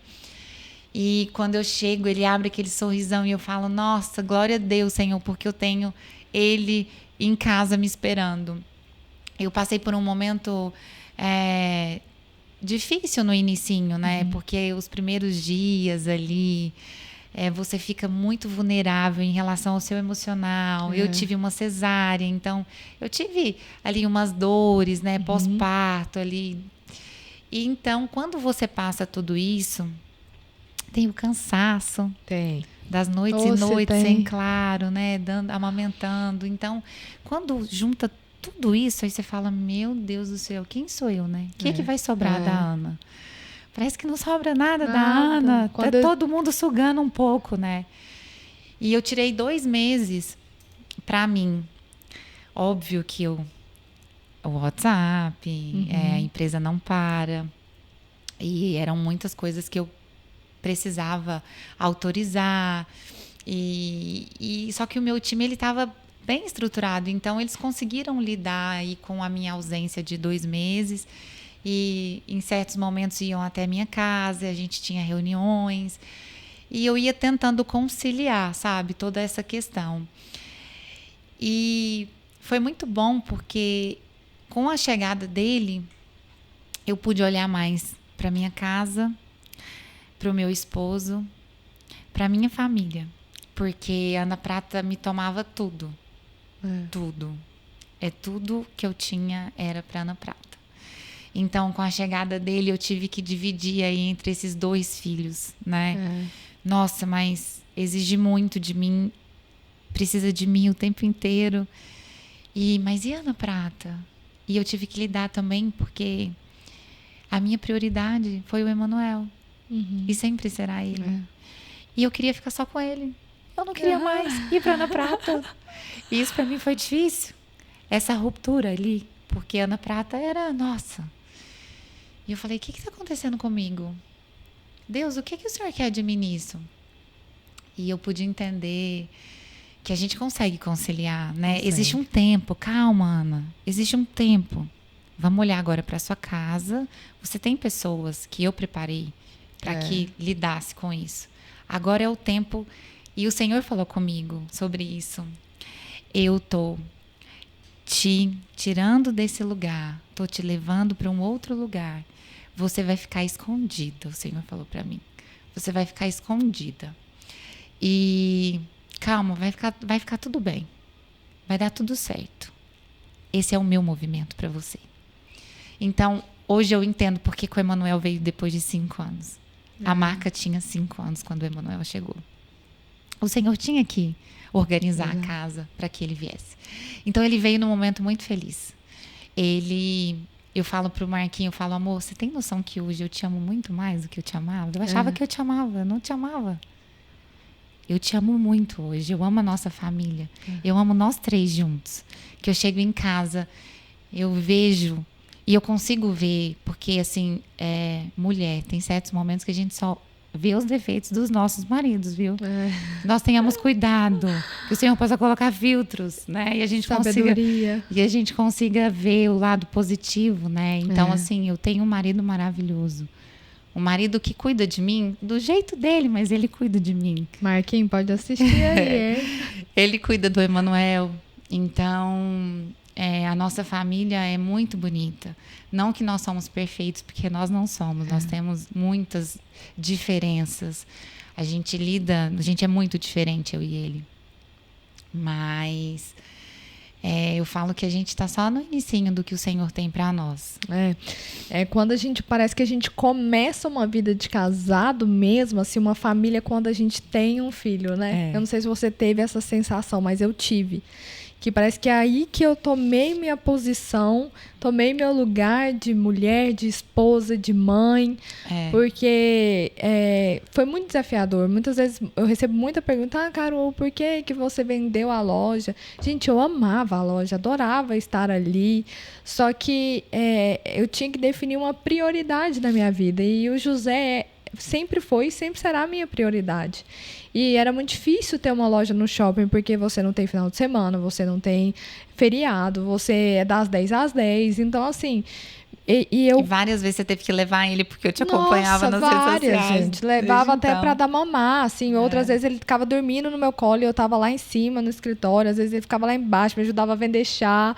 E quando eu chego, ele abre aquele sorrisão e eu falo, nossa, glória a Deus, Senhor, porque eu tenho ele em casa me esperando. Eu passei por um momento... difícil no inicinho, né? Porque os primeiros dias ali, você fica muito vulnerável em relação ao seu emocional. Eu tive uma cesárea, então eu tive ali umas dores, né? Pós-parto ali. E então, quando você passa tudo isso, tem o cansaço. das noites e noites sem claro, né? Amamentando. Então, quando junta tudo isso, aí você fala, meu Deus do céu, quem sou eu, né? O que vai sobrar da Ana? Parece que não sobra nada da Ana. Tá todo mundo sugando um pouco, né? E eu tirei 2 meses para mim. Óbvio que o WhatsApp, a empresa não para. E eram muitas coisas que eu precisava autorizar. E só que o meu time, ele estava bem estruturado. Então, eles conseguiram lidar aí com a minha ausência de 2 meses. E em certos momentos iam até a minha casa, a gente tinha reuniões. E eu ia tentando conciliar, sabe, toda essa questão. E foi muito bom porque com a chegada dele, eu pude olhar mais para minha casa, para o meu esposo, para minha família. Porque a Ana Prata me tomava tudo. Tudo. Tudo que eu tinha era para Ana Prata. Então, com a chegada dele, eu tive que dividir aí entre esses 2 filhos, né? Nossa, mas exige muito de mim, precisa de mim o tempo inteiro. Mas e Ana Prata? E eu tive que lidar também, porque a minha prioridade foi o Emanuel. E sempre será ele. E eu queria ficar só com ele. Eu não queria mais ir para Ana Prata. E isso para mim foi difícil. Essa ruptura ali. Porque Ana Prata era, nossa. E eu falei, o que está acontecendo comigo? Deus, o que o Senhor quer de mim nisso? E eu pude entender que a gente consegue conciliar, né? Existe um tempo, calma, Ana. Existe um tempo. Vamos olhar agora para sua casa. Você tem pessoas que eu preparei para que lidasse com isso. Agora é o tempo. E o Senhor falou comigo sobre isso. Eu tô te tirando desse lugar, tô te levando para um outro lugar. Você vai ficar escondida, o Senhor falou para mim. Você vai ficar escondida. E calma, vai ficar tudo bem. Vai dar tudo certo. Esse é o meu movimento para você. Então, hoje eu entendo porque que o Emanuel veio depois de 5 anos. A marca tinha 5 anos quando o Emanuel chegou. O Senhor tinha que organizar a casa para que ele viesse. Então, ele veio num momento muito feliz. Eu falo pro Marquinho, eu falo, amor, você tem noção que hoje eu te amo muito mais do que eu te amava? Eu achava que eu te amava, eu não te amava. Eu te amo muito hoje, eu amo a nossa família. Eu amo nós 3 juntos. Que eu chego em casa, eu vejo, e eu consigo ver, porque assim, mulher, tem certos momentos que a gente só vê os defeitos dos nossos maridos, viu? Nós tenhamos cuidado, que o Senhor possa colocar filtros, né? E a gente consiga ver o lado positivo, né? Então, assim, eu tenho um marido maravilhoso. Um marido que cuida de mim do jeito dele, mas ele cuida de mim. Marquinhos, pode assistir aí. Ele cuida do Emanuel. Então, a nossa família é muito bonita. Não que nós somos perfeitos, porque nós não somos. Nós temos muitas diferenças. A gente é muito diferente, eu e ele. Mas eu falo que a gente está só no inicinho do que o Senhor tem para nós. Quando parece que a gente começa uma vida de casado mesmo, assim, uma família, quando a gente tem um filho, né? Eu não sei se você teve essa sensação, mas eu tive. Que parece que é aí que eu tomei minha posição, tomei meu lugar de mulher, de esposa, de mãe, porque foi muito desafiador. Muitas vezes eu recebo muita pergunta, Carol, por que você vendeu a loja? Gente, eu amava a loja, adorava estar ali, só que eu tinha que definir uma prioridade na minha vida, e o José sempre foi e sempre será a minha prioridade. E era muito difícil ter uma loja no shopping, porque você não tem final de semana, você não tem feriado, você é das 10 às 10. Então, assim... E várias vezes você teve que levar ele, porque eu te acompanhava nas redes sociais. Gente. Levava até para dar mamar, assim. Outras vezes ele ficava dormindo no meu colo e eu tava lá em cima, no escritório. Às vezes ele ficava lá embaixo, me ajudava a vender chá.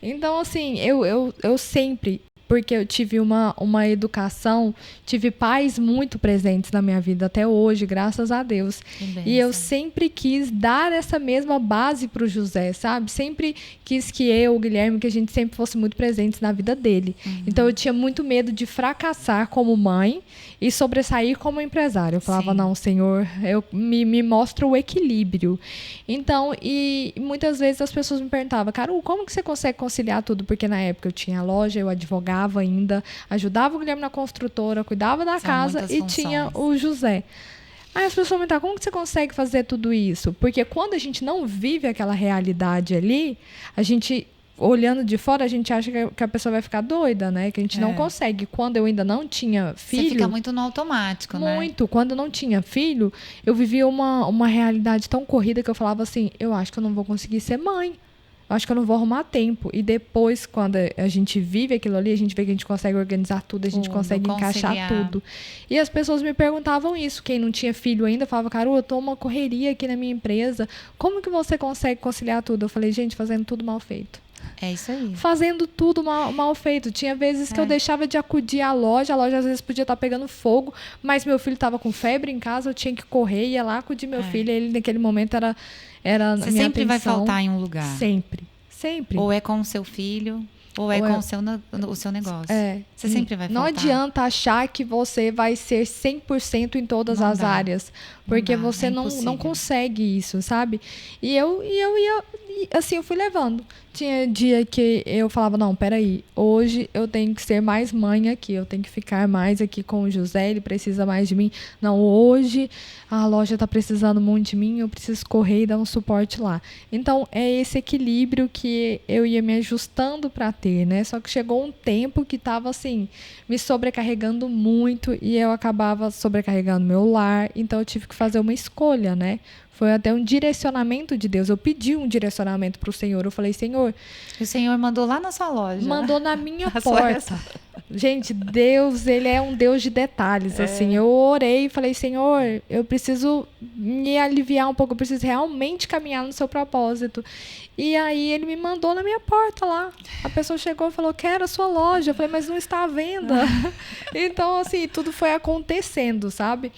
Então, assim, eu sempre... porque eu tive uma educação, tive pais muito presentes na minha vida até hoje, graças a Deus. E eu sempre quis dar essa mesma base para o José, sabe? Sempre quis que eu, o Guilherme, que a gente sempre fosse muito presentes na vida dele. Então eu tinha muito medo de fracassar como mãe e sobressair como empresária. Eu falava, não, Senhor, me mostra o equilíbrio. Então, e muitas vezes as pessoas me perguntavam, Carol, como que você consegue conciliar tudo? Porque na época eu tinha loja, eu advogava ainda, ajudava o Guilherme na construtora, cuidava da casa e tinha o José. Aí as pessoas me perguntavam, como que você consegue fazer tudo isso? Porque quando a gente não vive aquela realidade ali, a gente, olhando de fora, a gente acha que a pessoa vai ficar doida, né? Que a gente não consegue. Quando eu ainda não tinha filho... Você fica muito no automático, né? Muito. Quando eu não tinha filho, eu vivia uma realidade tão corrida que eu falava assim, eu acho que eu não vou conseguir ser mãe. Eu acho que eu não vou arrumar tempo. E depois, quando a gente vive aquilo ali, a gente vê que a gente consegue organizar tudo, a gente consegue encaixar tudo. E as pessoas me perguntavam isso. Quem não tinha filho ainda falava, Carol, eu tô uma correria aqui na minha empresa. Como que você consegue conciliar tudo? Eu falei, gente, fazendo tudo mal feito. É isso aí. Fazendo tudo mal feito. Tinha vezes que eu deixava de acudir à loja. A loja às vezes podia estar pegando fogo, mas meu filho estava com febre em casa, eu tinha que correr, ia lá acudir meu filho. Ele, naquele momento, era Você minha sempre atenção. Vai faltar em um lugar. Sempre. Ou é com o seu filho, ou é com o seu negócio. Você sempre vai faltar. Não adianta achar que você vai ser 100% em todas as áreas. Porque você não consegue isso, sabe? E eu ia... Assim, eu fui levando. Tinha dia que eu falava, não, peraí, hoje eu tenho que ser mais mãe aqui, eu tenho que ficar mais aqui com o José, ele precisa mais de mim. Não, hoje a loja está precisando muito de mim, eu preciso correr e dar um suporte lá. Então, é esse equilíbrio que eu ia me ajustando para ter, né? Só que chegou um tempo que estava, assim, me sobrecarregando muito e eu acabava sobrecarregando meu lar, então eu tive que fazer uma escolha, né? Foi até um direcionamento de Deus. Eu pedi um direcionamento para o Senhor. Eu falei, Senhor... O Senhor mandou lá na sua loja. Mandou na minha porta. Gente, Deus, Ele é um Deus de detalhes. Assim, eu orei e falei, Senhor, eu preciso me aliviar um pouco. Eu preciso realmente caminhar no seu propósito. E aí Ele me mandou na minha porta lá. A pessoa chegou e falou, quero a sua loja. Eu falei, mas não está à venda. Então, assim, tudo foi acontecendo, sabe?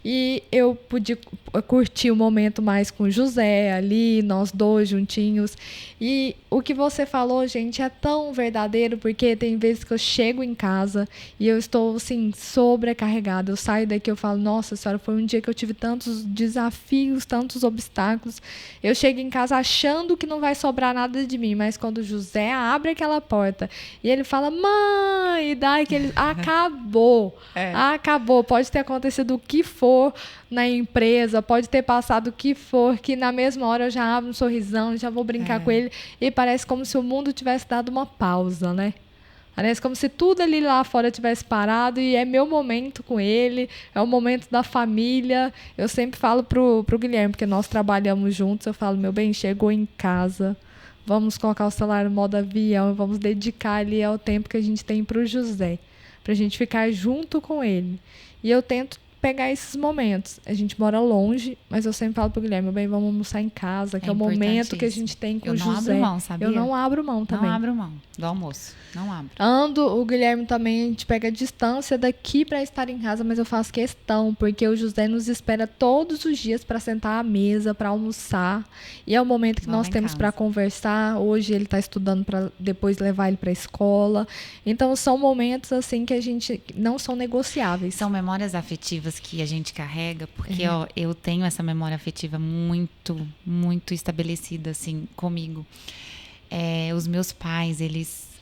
E eu pude curtir o momento mais com o José ali, nós dois juntinhos. E o que você falou, gente, é tão verdadeiro, porque tem vezes que eu chego em casa e eu estou, assim, sobrecarregada. Eu saio daqui e eu falo, nossa senhora, foi um dia que eu tive tantos desafios, tantos obstáculos. Eu chego em casa achando que não vai sobrar nada de mim, mas quando o José abre aquela porta e ele fala, mãe, e dá aquele... Acabou. Acabou. Pode ter acontecido o que for na empresa, pode ter passado o que for, que na mesma hora eu já abro um sorrisão, já vou brincar com ele, e parece como se o mundo tivesse dado uma pausa, né? Parece como se tudo ali lá fora tivesse parado e é meu momento com ele, é o momento da família. Eu sempre falo pro Guilherme, porque nós trabalhamos juntos, eu falo, meu bem, chegou em casa, vamos colocar o celular no modo avião, vamos dedicar ali ao tempo que a gente tem pro José, pra gente ficar junto com ele. E eu tento pegar esses momentos. A gente mora longe, mas eu sempre falo pro Guilherme, bem, vamos almoçar em casa, que é o momento que a gente tem com o José. Eu não abro mão, sabia? Eu não abro mão também. Não abro mão do almoço. Não abro. O Guilherme também, a gente pega a distância daqui para estar em casa, mas eu faço questão, porque o José nos espera todos os dias para sentar à mesa, para almoçar. E é o momento que nós temos para conversar. Hoje ele está estudando para depois levar ele para a escola. Então, são momentos assim que a gente não são negociáveis. São memórias afetivas que a gente carrega, porque ó, eu tenho essa memória afetiva muito, muito estabelecida assim comigo. Os meus pais,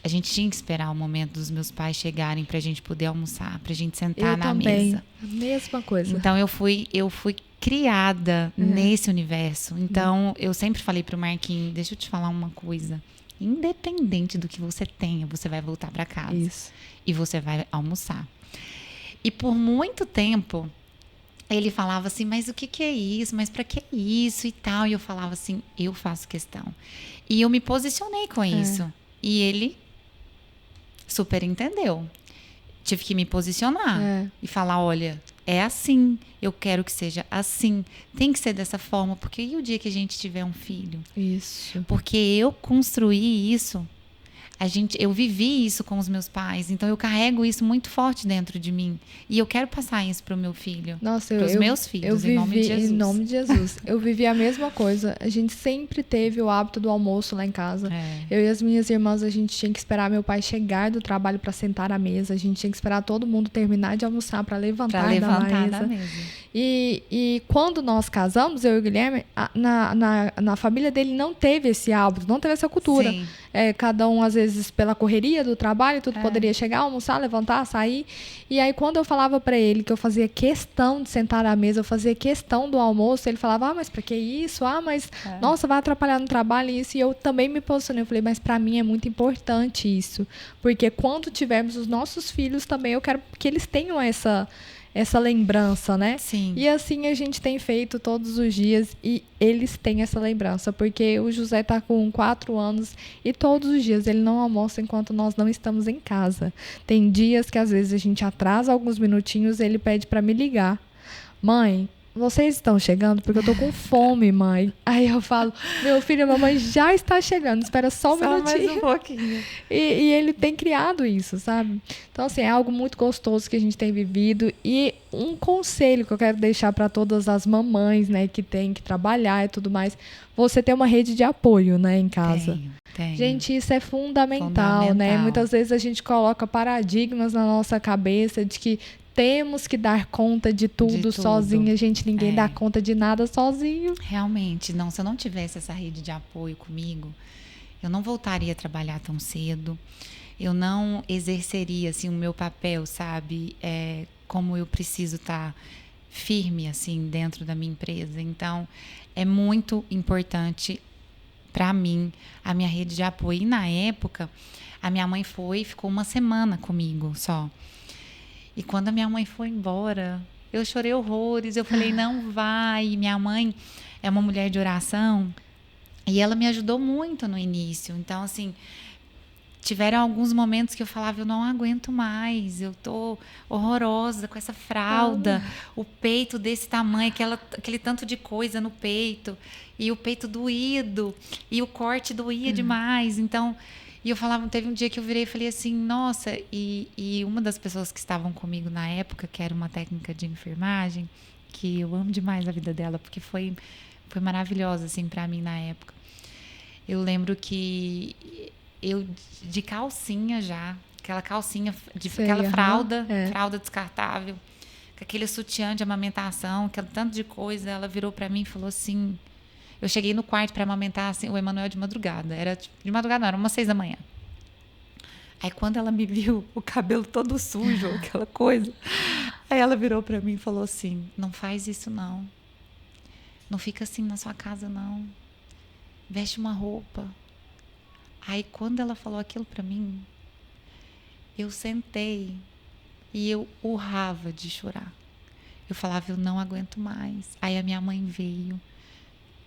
a gente tinha que esperar o momento dos meus pais chegarem pra gente poder almoçar, pra gente sentar na mesa. Mesma coisa. Então eu fui criada nesse universo. Então eu sempre falei pro Marquinhos, deixa eu te falar uma coisa. Independente do que você tenha, você vai voltar pra casa. Isso. E você vai almoçar. E por muito tempo ele falava assim, mas o que é isso? Mas pra que isso e tal? E eu falava assim, eu faço questão. E eu me posicionei com isso. E ele super entendeu. Tive que me posicionar e falar, olha, é assim, eu quero que seja assim, tem que ser dessa forma, porque e o dia que a gente tiver um filho? Isso. Porque eu construí isso, eu vivi isso com os meus pais, então eu carrego isso muito forte dentro de mim. E eu quero passar isso para o meu filho, para os meus filhos, em nome de Jesus. Em nome de Jesus. Eu vivi a mesma coisa. A gente sempre teve o hábito do almoço lá em casa. Eu e as minhas irmãs, a gente tinha que esperar meu pai chegar do trabalho para sentar à mesa. A gente tinha que esperar todo mundo terminar de almoçar para levantar da mesa. E quando nós casamos, eu e o Guilherme, na família dele não teve esse hábito, não teve essa cultura. Sim. Cada um, às vezes, pela correria do trabalho, tudo poderia chegar, almoçar, levantar, sair. E aí, quando eu falava para ele que eu fazia questão de sentar à mesa, eu fazia questão do almoço, ele falava, mas pra que isso? Mas, nossa, vai atrapalhar no trabalho isso. E eu também me posicionei, eu falei, mas pra mim é muito importante isso. Porque quando tivermos os nossos filhos também, eu quero que eles tenham essa lembrança, né? Sim. E assim a gente tem feito todos os dias e eles têm essa lembrança, porque o José está com 4 anos e todos os dias ele não almoça enquanto nós não estamos em casa. Tem dias que às vezes a gente atrasa alguns minutinhos e ele pede para me ligar. Mãe, vocês estão chegando? Porque eu tô com fome, mãe. Aí eu falo, meu filho, a mamãe já está chegando, espera só um minutinho. Mais um pouquinho. E ele tem criado isso, sabe? Então, assim, é algo muito gostoso que a gente tem vivido. E um conselho que eu quero deixar para todas as mamães, né, que tem que trabalhar e tudo mais, você ter uma rede de apoio, né, em casa. Tenho. Gente, isso é fundamental, né? Muitas vezes a gente coloca paradigmas na nossa cabeça de que temos que dar conta de tudo sozinha. Gente, ninguém dá conta de nada sozinho. Realmente, não. Se eu não tivesse essa rede de apoio comigo, eu não voltaria a trabalhar tão cedo. Eu não exerceria, assim, o meu papel, sabe? Como eu preciso estar firme, assim, dentro da minha empresa. Então, é muito importante para mim a minha rede de apoio. E na época, a minha mãe ficou uma semana comigo só. E quando a minha mãe foi embora, eu chorei horrores. Eu falei, não vai. Minha mãe é uma mulher de oração e ela me ajudou muito no início. Então, assim, tiveram alguns momentos que eu falava, eu não aguento mais. Eu tô horrorosa com essa fralda, o peito desse tamanho, aquele tanto de coisa no peito. E o peito doído, e o corte doía demais. Então... E eu falava, teve um dia que eu virei e falei assim, nossa, e uma das pessoas que estavam comigo na época, que era uma técnica de enfermagem, que eu amo demais a vida dela, porque foi maravilhosa, assim, pra mim na época. Eu lembro que eu, de calcinha já, aquela calcinha, aquela fralda descartável, com aquele sutiã de amamentação, aquele tanto de coisa, ela virou pra mim e falou assim... Eu cheguei no quarto para amamentar assim, o Emanuel de madrugada. Era de madrugada, não, era umas 6 da manhã. Aí quando ela me viu, o cabelo todo sujo, aquela coisa. Aí ela virou para mim e falou assim, não faz isso não. Não fica assim na sua casa não. Veste uma roupa. Aí quando ela falou aquilo para mim, eu sentei e eu urrava de chorar. Eu falava, eu não aguento mais. Aí a minha mãe veio.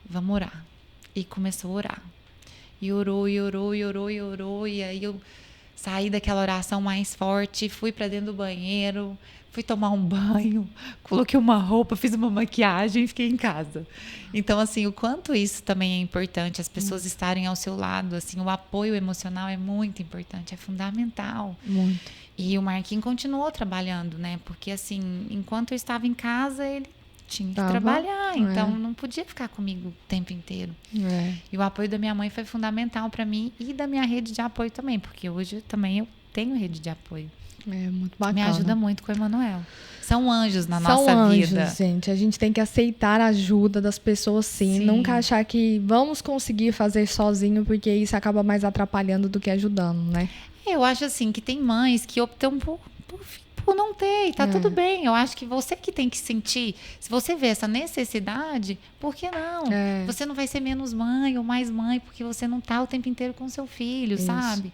Vamos orar. E começou a orar. E orou, e orou, e orou, e orou. E aí eu saí daquela oração mais forte, fui para dentro do banheiro, fui tomar um banho, coloquei uma roupa, fiz uma maquiagem e fiquei em casa. Então, assim, o quanto isso também é importante, as pessoas estarem ao seu lado, assim, o apoio emocional é muito importante, é fundamental. Muito. E o Marquinhos continuou trabalhando, né? Porque, assim, enquanto eu estava em casa, ele tinha que trabalhar, então não podia ficar comigo o tempo inteiro. E o apoio da minha mãe foi fundamental para mim e da minha rede de apoio também, porque hoje também eu tenho rede de apoio. É muito bacana. Me ajuda muito com o Emanuel. São anjos na nossa vida. São anjos, gente. A gente tem que aceitar a ajuda das pessoas, sim. Nunca achar que vamos conseguir fazer sozinho, porque isso acaba mais atrapalhando do que ajudando, né? Eu acho assim que tem mães que optam por não ter, e tá tudo bem. Eu acho que você que tem que sentir, se você vê essa necessidade, por que não? Você não vai ser menos mãe ou mais mãe porque você não tá o tempo inteiro com seu filho, sabe?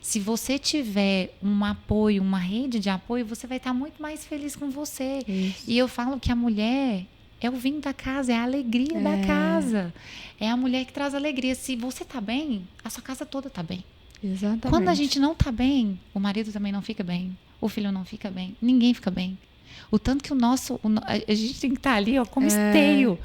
Se você tiver um apoio, uma rede de apoio, você vai estar muito mais feliz com você. E eu falo que a mulher é o vinho da casa, é a alegria da casa. É a mulher que traz alegria. Se você tá bem, a sua casa toda tá bem. Exatamente. Quando a gente não tá bem, o marido também não fica bem. O filho não fica bem, ninguém fica bem. O tanto que a gente tem que estar ali, ó, como esteio.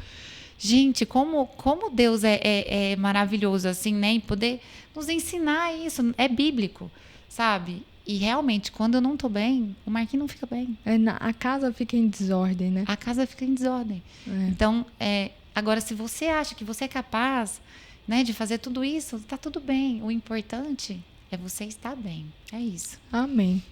Gente, como Deus é maravilhoso, assim, né? Em poder nos ensinar isso. É bíblico, sabe? E realmente, quando eu não tô bem, o Marquinhos não fica bem. A casa fica em desordem, né? A casa fica em desordem. Então, agora, se você acha que você é capaz, né, de fazer tudo isso, tá tudo bem. O importante é você estar bem. É isso. Amém.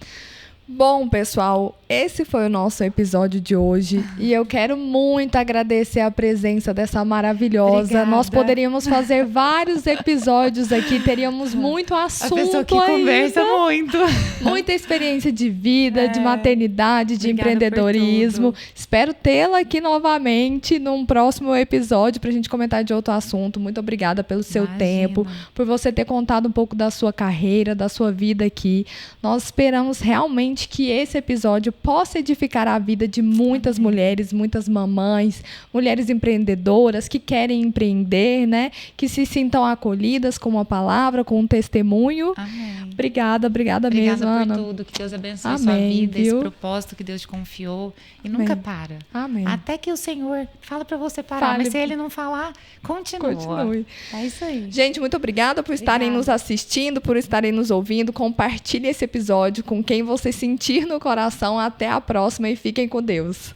Bom, pessoal, esse foi o nosso episódio de hoje e eu quero muito agradecer a presença dessa maravilhosa. Obrigada. Nós poderíamos fazer vários episódios aqui, teríamos muito assunto A pessoa que ainda. conversa muito. Muita experiência de vida, de maternidade, de Obrigada empreendedorismo. por tudo. Espero tê-la aqui novamente num próximo episódio para a gente comentar de outro assunto. Muito obrigada pelo seu Imagina. tempo, por você ter contado um pouco da sua carreira, da sua vida aqui. Nós esperamos realmente que esse episódio possa edificar a vida de muitas mulheres, muitas mamães, mulheres empreendedoras que querem empreender, né? Que se sintam acolhidas com uma palavra, com um testemunho. Amém. Obrigada mesmo, Obrigada Ana. por tudo. Que Deus abençoe Amém, sua vida, viu? esse propósito que Deus te confiou. E nunca para. Amém. Até que o Senhor fala para você parar. Fale. Mas se Ele não falar, continua. Continue. É isso aí. Gente, muito obrigada por estarem nos assistindo, por estarem nos ouvindo. Compartilhe esse episódio com quem você sentir no coração. Até a próxima e fiquem com Deus.